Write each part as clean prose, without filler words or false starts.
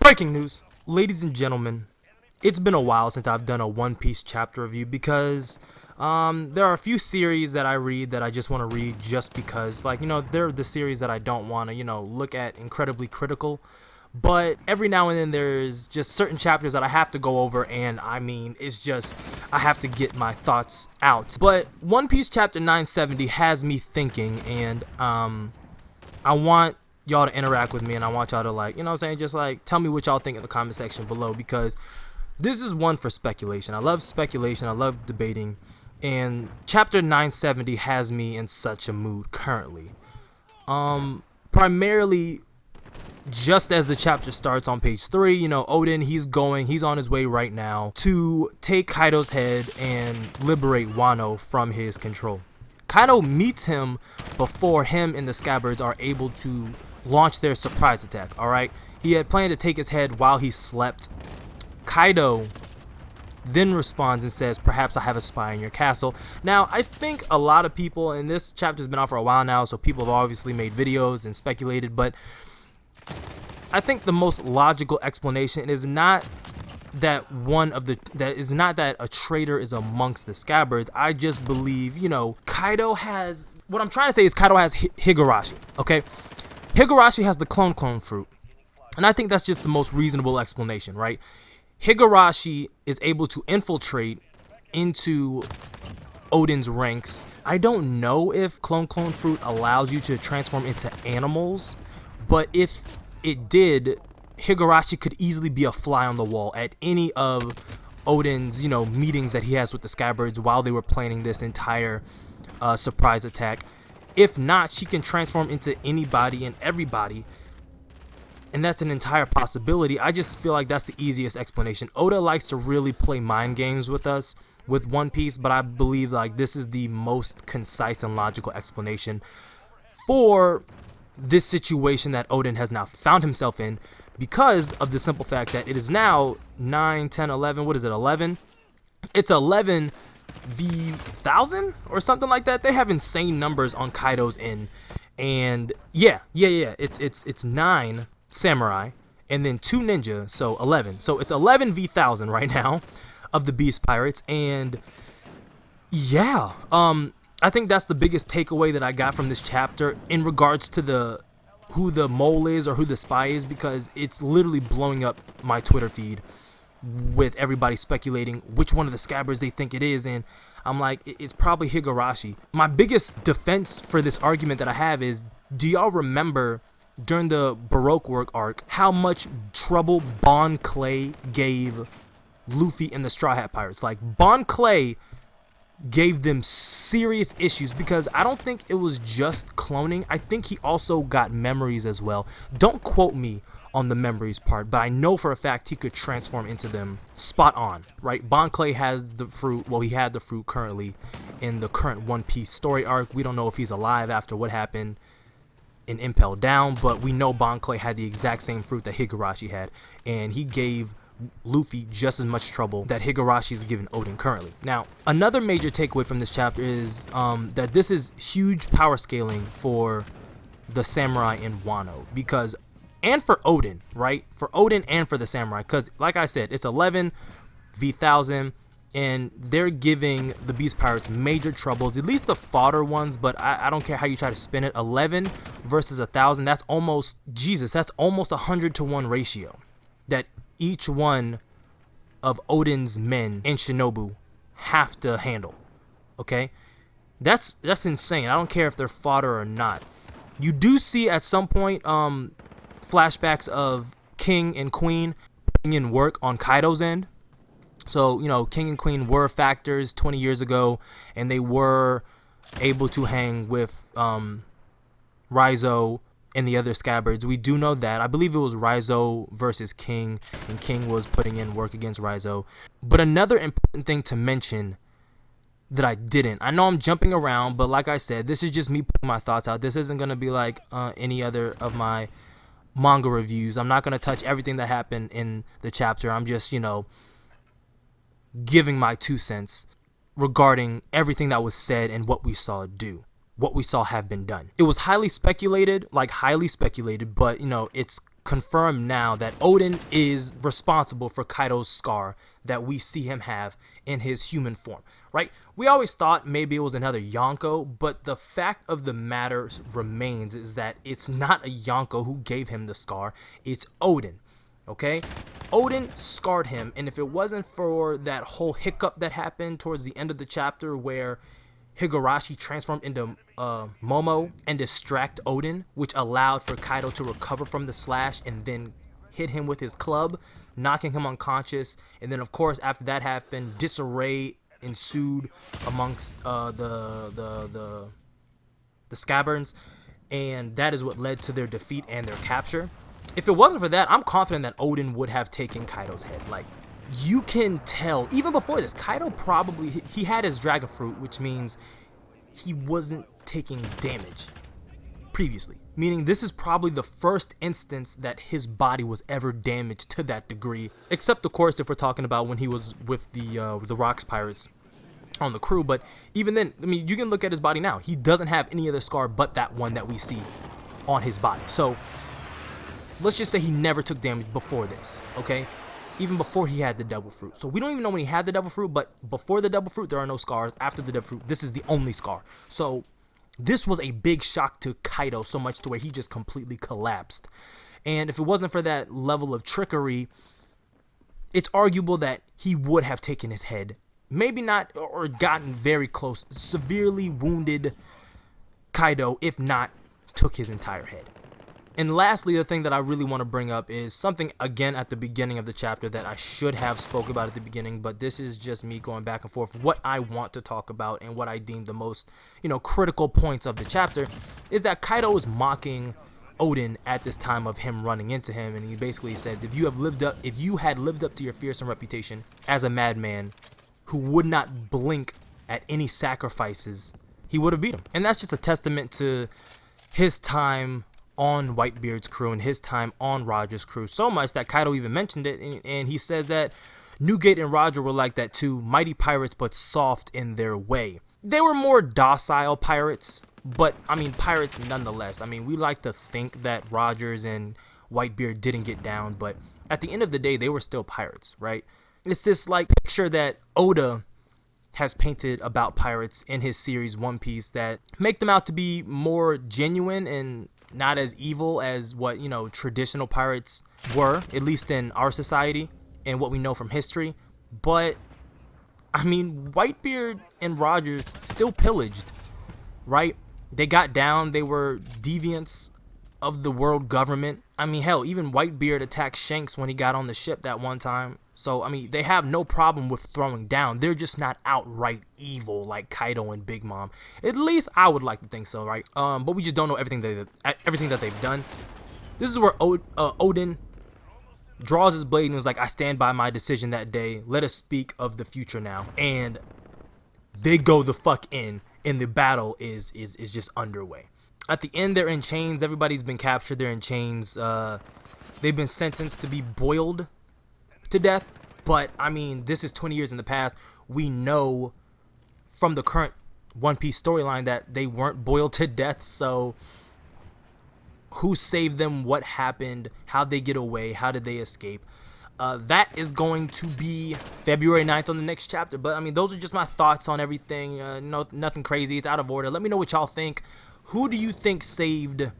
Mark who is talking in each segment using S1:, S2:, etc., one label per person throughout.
S1: Breaking news, ladies and gentlemen. It's been a while since I've done a One Piece chapter review because there are a few series that I read that I just want to read just because, like, they're the series that I don't want to, look at incredibly critical. But every now and then there's just certain chapters that I have to go over, and I mean, it's just, I have to get my thoughts out. But One Piece chapter 970 has me thinking, and I want y'all to interact with me, and I want y'all to, like, just like tell me what y'all think in the comment section below, because this is one for speculation. I love speculation, I love debating, and chapter 970 has me in such a mood currently. Primarily, just as the chapter starts on page 3, Odin, he's on his way right now to take Kaido's head and liberate Wano from his control. Kaido meets him before him and the Scabbards are able to launch their surprise attack, alright? He had planned to take his head while he slept. Kaido then responds and says, "Perhaps I have a spy in your castle." Now, I think a lot of people, and this chapter's been out for a while now, so people have obviously made videos and speculated, but I think the most logical explanation is not that a traitor is amongst the Scabbards. I just believe, Kaido has, what I'm trying to say is Kaido has Higurashi, okay? Higurashi has the clone fruit, and I think that's just the most reasonable explanation, right? Higurashi is able to infiltrate into Odin's ranks. I don't know if clone fruit allows you to transform into animals, but if it did, Higurashi could easily be a fly on the wall at any of Odin's, meetings that he has with the Scabbards while they were planning this entire surprise attack. If not, she can transform into anybody and everybody, and that's an entire possibility. I just feel like that's the easiest explanation. Oda likes to really play mind games with us with One Piece, but I believe like this is the most concise and logical explanation for this situation that Odin has now found himself in, because of the simple fact that it is now 9, 10, 11, what is it, 11? It's 11 v 1,000 or something like that. They have insane numbers on Kaido's end, and yeah, it's 9 samurai and then 2 ninja, so 11. So it's 11 v 1,000 right now of the Beast Pirates, and yeah, I think that's the biggest takeaway that I got from this chapter in regards to who the mole is or who the spy is, because it's literally blowing up my Twitter feed with everybody speculating which one of the Scabbards they think it is, and I'm like, it's probably Higurashi. My biggest defense for this argument that I have is, do y'all remember during the Baroque work arc how much trouble Bon Clay gave Luffy and the Straw Hat Pirates? Like, Bon Clay gave them serious issues because I don't think it was just cloning. I think he also got memories as well. Don't quote me on the memories part, but I know for a fact he could transform into them spot on, right? Bon Clay has the fruit. Well, he had the fruit currently in the current One Piece story arc. We don't know if he's alive after what happened in Impel Down, but we know Bon Clay had the exact same fruit that Higurashi had, and he gave Luffy just as much trouble that Higurashi is giving Odin currently. Now, another major takeaway from this chapter is that this is huge power scaling for the samurai in Wano, because, and for Odin, right? For Odin and for the samurai, because like I said, it's 11 v 1,000, and they're giving the Beast Pirates major troubles, at least the fodder ones, but I don't care how you try to spin it. 11 versus 1,000, that's almost, Jesus, that's almost 100-to-1 ratio that each one of Odin's men and Shinobu have to handle, okay? That's insane. I don't care if they're fodder or not. You do see at some point flashbacks of King and Queen putting in work on Kaido's end. So, King and Queen were factors 20 years ago, and they were able to hang with Raizo and the other Scabbards. We do know that. I believe it was Raizo versus King, and King was putting in work against Raizo. But another important thing to mention that I didn't, I know I'm jumping around, but like I said, this is just me putting my thoughts out. This isn't going to be like any other of my manga reviews. I'm not going to touch everything that happened in the chapter. I'm just, giving my 2 cents regarding everything that was said and what we saw have been done. It was highly speculated, but it's confirmed now that Odin is responsible for Kaido's scar that we see him have in his human form, right? We always thought maybe it was another Yonko, but the fact of the matter remains is that it's not a Yonko who gave him the scar, it's Odin, okay? Odin scarred him, and if it wasn't for that whole hiccup that happened towards the end of the chapter where Higurashi transformed into Momo and distract Odin, which allowed for Kaido to recover from the slash and then hit him with his club, knocking him unconscious. And then, of course, after that happened, disarray ensued amongst the Scabbards, and that is what led to their defeat and their capture. If it wasn't for that, I'm confident that Odin would have taken Kaido's head. Like, you can tell, even before this, Kaido probably, he had his dragon fruit, which means he wasn't taking damage previously. Meaning this is probably the first instance that his body was ever damaged to that degree. Except, of course, if we're talking about when he was with the Rocks Pirates on the crew. But even then, I mean, you can look at his body now. He doesn't have any other scar but that one that we see on his body. So, let's just say he never took damage before this, okay? Even before he had the devil fruit. So we don't even know when he had the devil fruit, but before the devil fruit, there are no scars. After the devil fruit, this is the only scar. So this was a big shock to Kaido, so much to where he just completely collapsed. And if it wasn't for that level of trickery, it's arguable that he would have taken his head. Maybe not, or gotten very close. Severely wounded Kaido, if not took his entire head. And lastly, the thing that I really want to bring up is something, again, at the beginning of the chapter that I should have spoke about at the beginning, but this is just me going back and forth. What I want to talk about and what I deem the most, critical points of the chapter is that Kaido is mocking Odin at this time of him running into him, and he basically says, if you had lived up to your fearsome reputation as a madman who would not blink at any sacrifices, he would have beat him. And that's just a testament to his time on Whitebeard's crew and his time on Roger's crew, so much that Kaido even mentioned it, and he says that Newgate and Roger were like that too, mighty pirates but soft in their way. They were more docile pirates, but I mean pirates nonetheless. I mean, we like to think that Rogers and Whitebeard didn't get down, but at the end of the day, they were still pirates, right? It's this like picture that Oda has painted about pirates in his series One Piece that make them out to be more genuine and not as evil as what, traditional pirates were, at least in our society and what we know from history. But, I mean, Whitebeard and Rogers still pillaged, right? They got down, they were deviants of the world government. I mean, hell, even Whitebeard attacked Shanks when he got on the ship that one time. So, I mean, they have no problem with throwing down. They're just not outright evil like Kaido and Big Mom. At least I would like to think so, right? But we just don't know everything that they've done. This is where Odin draws his blade and was like, I stand by my decision that day. Let us speak of the future now. And they go the fuck in, and the battle is just underway. At the end, they're in chains. Everybody's been captured. They're in chains. They've been sentenced to be boiled to death, but I mean, this is 20 years in the past. We know from the current One Piece storyline that they weren't boiled to death, so who saved them, what happened, how'd they get away, how did they escape? That is going to be February 9th on the next chapter, but I mean, those are just my thoughts on everything. Nothing crazy, it's out of order. Let me know what y'all think. Who do you think saved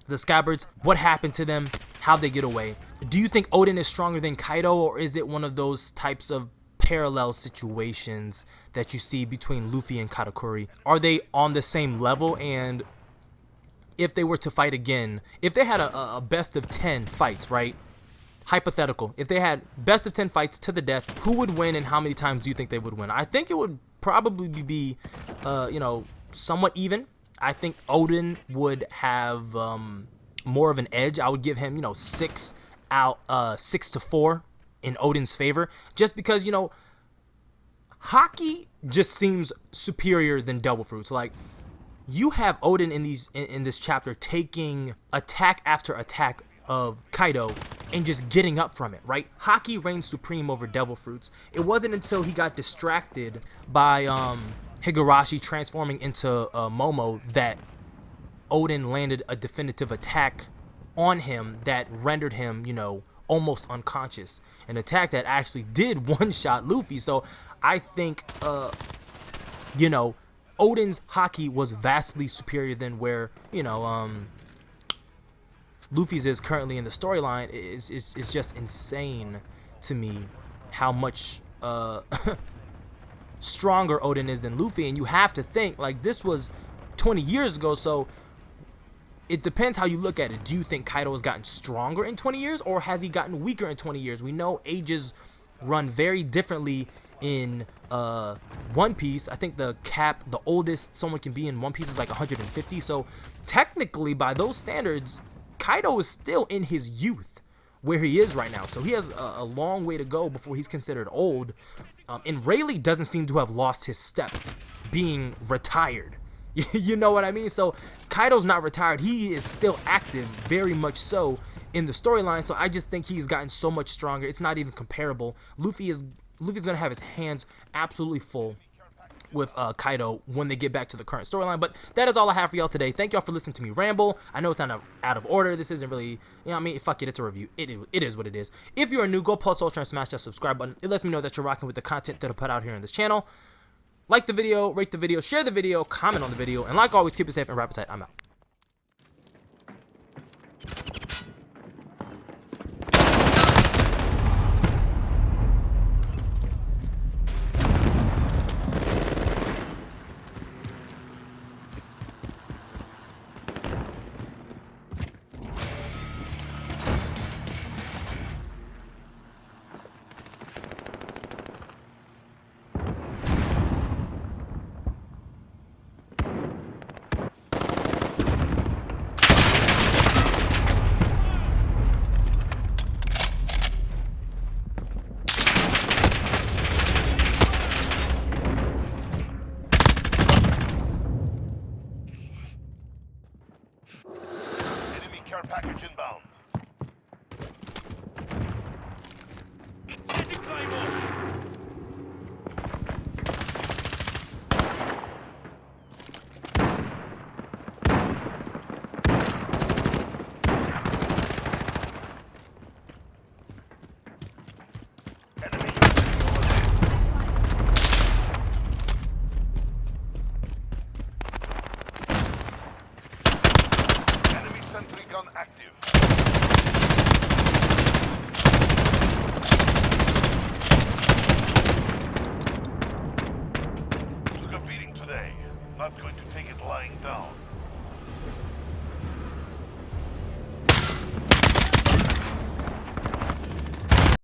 S1: the Scabbards? What happened to them? How'd they get away? Do you think Odin is stronger than Kaido, or is it one of those types of parallel situations that you see between Luffy and Katakuri? Are they on the same level? And if they were to fight again, if they had a best of 10 fights, right? Hypothetical. If they had best of 10 fights to the death, who would win and how many times do you think they would win? I think it would probably be, somewhat even. I think Odin would have more of an edge. I would give him, 6 to 4 in Odin's favor, just because, Haki just seems superior than Devil Fruits. Like, you have Odin in this chapter taking attack after attack of Kaido and just getting up from it, right? Haki reigns supreme over Devil Fruits. It wasn't until he got distracted by Higurashi transforming into Momo that Odin landed a definitive attack on him that rendered him, you know, almost unconscious. An attack that actually did one-shot Luffy. So I think, you know, Odin's haki was vastly superior than where, you know, Luffy's is currently in the storyline. Is just insane to me how much stronger Odin is than Luffy. And you have to think, like, this was 20 years ago, so it depends how you look at it. Do you think Kaido has gotten stronger in 20 years, or has he gotten weaker in 20 years? We know ages run very differently in One Piece. I think the oldest someone can be in One Piece is like 150. So technically, by those standards, Kaido is still in his youth where he is right now. So he has a long way to go before he's considered old. And Rayleigh doesn't seem to have lost his step, being retired. You know what I mean? So Kaido's not retired. He is still active, very much so, in the storyline. So I just think he's gotten so much stronger. It's not even comparable. Luffy's gonna have his hands absolutely full with Kaido when they get back to the current storyline. But that is all I have for y'all today. Thank y'all for listening to me ramble. I know it's not out of order. This isn't really, you know what I mean? Fuck it, it's a review. It is what it is. If you are new, go plus ultra and smash that subscribe button. It lets me know that you're rocking with the content that I put out here on this channel. Like the video, rate the video, share the video, comment on the video, and like always, keep it safe and rap tight. I'm out.